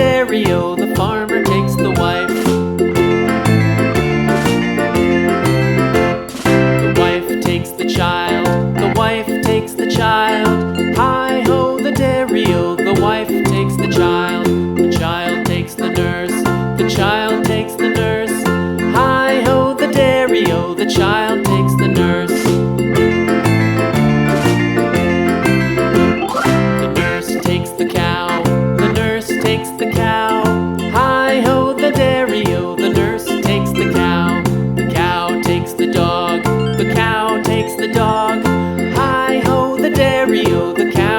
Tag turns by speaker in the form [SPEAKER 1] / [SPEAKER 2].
[SPEAKER 1] dairy-o, the farmer takes the wife. The wife takes the child, the wife takes the child. Hi-ho, the dairy-o, the wife takes the child. The child takes the nurse, the child takes the nurse. Hi-ho, the dairy-o, the child takes the nurse. The nurse takes the cow, the nurse takes the cow. Hi-ho, the dairy-o, the nurse takes the cow. The cow takes the dog, the cow takes the dog. Hi-ho, the dairy-o, the cow